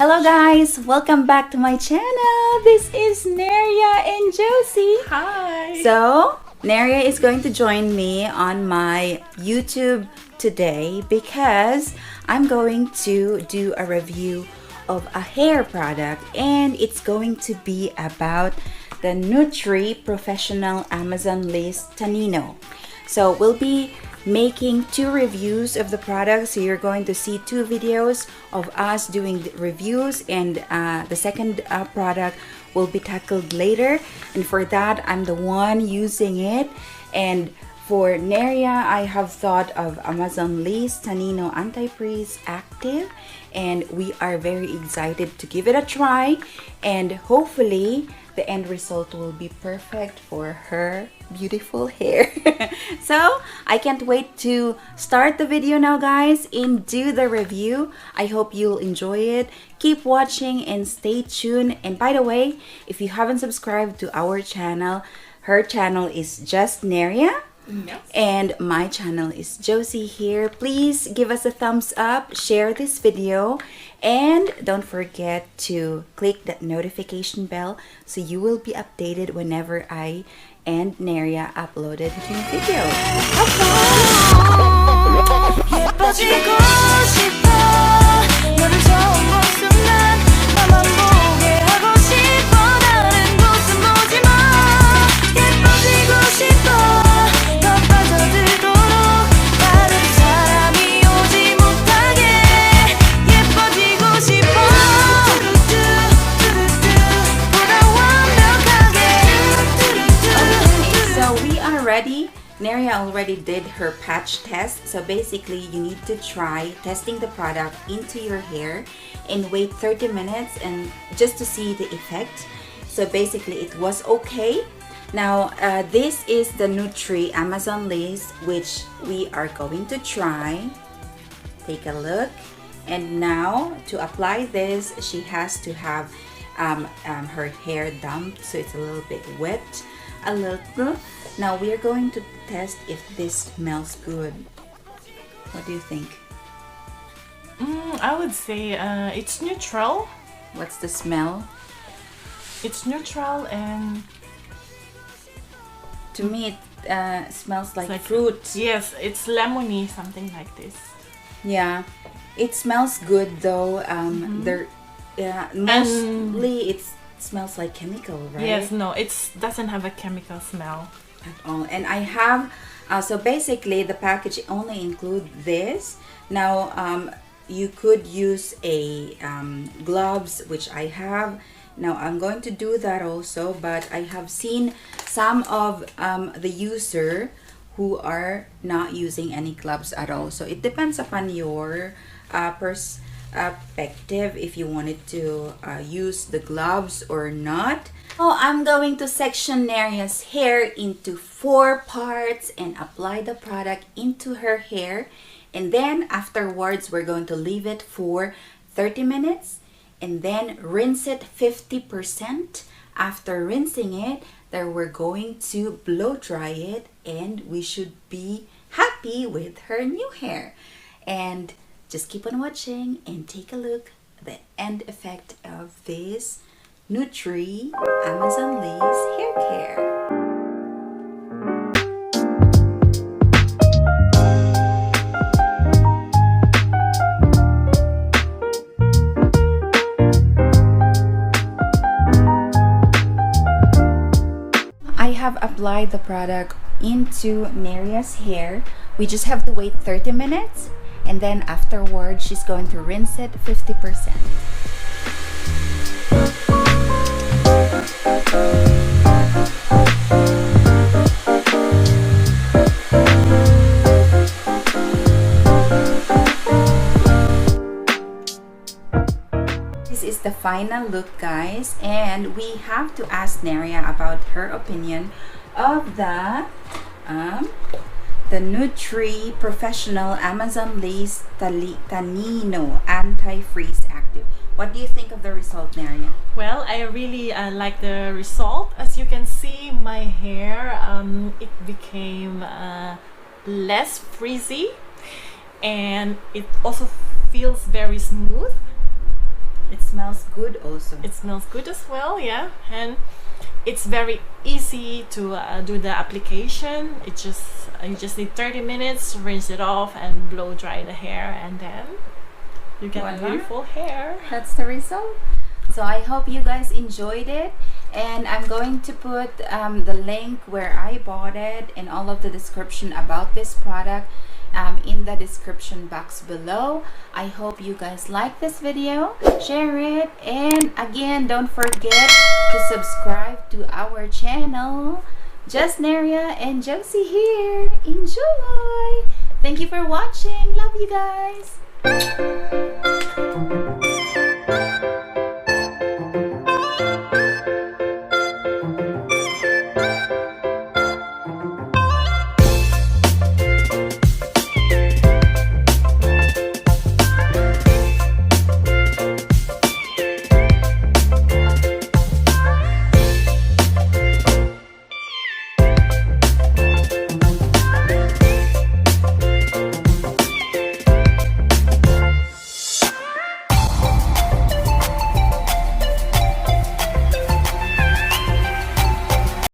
Hello guys, welcome back to my channel. This is Neria and Josie. Hi. So, Neria is going to join me on my YouTube today because I'm going to do a review of a hair product, and it's going to be about the Nutree Professional Amazon List Tanino. So we'll be making two reviews of the product, so you're going to see two videos of us doing the reviews, and the second product will be tackled later. And for that, I'm the one using it. And for Neria, I have thought of Amazon List Tanino Anti-Frizz Active, and we are very excited to give it a try, and hopefully the end result will be perfect for her beautiful hair. So I can't wait to start the video now, guys, and do the review. I hope you'll enjoy it. Keep watching and stay tuned. And by the way, if you haven't subscribed to our channel, her channel is just Neria. Yes. And my channel is Josie here. Please give us a thumbs up, share this video, and don't forget to click that notification bell so you will be updated whenever I and Neria uploaded new videos. Neria already did her patch test, so basically you need to try testing the product into your hair and wait 30 minutes and just to see the effect. So basically it was okay. Now this is the Nutree Amazon List, which we are going to try. Take a look. And now to apply this, she has to have her hair dumped, so it's a little bit wet, a little. Now we are going to test if this smells good. What do you think? I would say it's neutral. What's the smell? It's neutral, and to me it smells like fruit. Yes, it's lemony, something like this. Yeah, it smells good though. Mostly it smells like chemical, right? Yes, no, it doesn't have a chemical smell at all. And I have so basically the package only include this. Now you could use a gloves, which I have. Now I'm going to do that also, but I have seen some of the user who are not using any gloves at all, so it depends upon your perspective if you wanted to use the gloves or not. Oh, I'm going to section Neria's hair into 4 parts and apply the product into her hair, and then afterwards we're going to leave it for 30 minutes and then rinse it 50%. After rinsing it, then we're going to blow dry it, and we should be happy with her new hair. And just keep on watching and take a look at the end effect of this Nutree Amazon List Hair Care. I have applied the product into Neria's hair. We just have to wait 30 minutes. And then afterwards, she's going to rinse it 50%. This is the final look, guys, and we have to ask Neria about her opinion of the Nutree Professional Amazon List Tanino Anti-Frizz Active. What do you think of the result, Neria? Well, I really like the result. As you can see, my hair it became less frizzy, and it also feels very smooth. It smells good also. It smells good as well, yeah. And it's very easy to do the application. It just you just need 30 minutes, rinse it off and blow dry the hair, and then you get Voila. beautiful hair. That's the result. So I hope you guys enjoyed it, and I'm going to put the link where I bought it and all of the description about this product in the description box below. I hope you guys like this video, share it, and again, don't forget to subscribe to our channel. Just Neria and Josie here. Enjoy! Thank you for watching. Love you guys.